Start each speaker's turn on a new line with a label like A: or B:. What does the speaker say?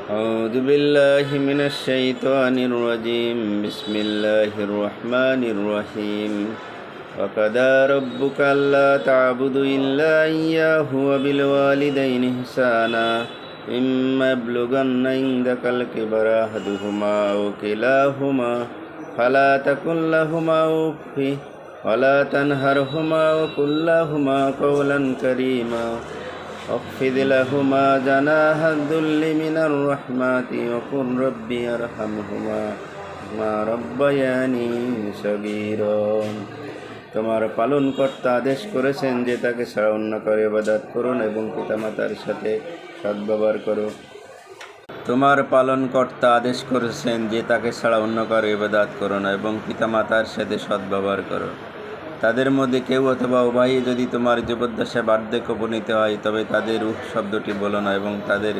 A: أعوذ بالله من الشيطان الرجيم بسم الله الرحمن الرحيم وقضى ربك ألا تعبدوا إلا إياه وبالوالدين إحسانا إما يبلغن عندك الكبر أحدهما أو كلاهما فلا تقل لهما أف ولا تنهرهما وقل لهما قولا كريما واخفض لهما جناح الذل من الرحمة وقل ربي ارحمهما كما ربياني صغيرا। তোমার পালনকর্তা আদেশ করেছেন যে তাকে ছাড়া অন্য কারো ইবাদত করুন এবং পিতামাতার সাথে সদ্ব্যবহার করো। তোমার পালনকর্তা আদেশ করেছেন যে তাকে ছাড়া অন্য কারো ইবাদত করো না এবং পিতামাতার সাথে সদ্ব্যবহার করো। তাদের মধ্যে কেউ অথবা উভয়ই যদি তোমার জীবদ্দশায় বার্ধক্যে উপনীত হয় তবে তাদের শব্দটি বলো না এবং তাদের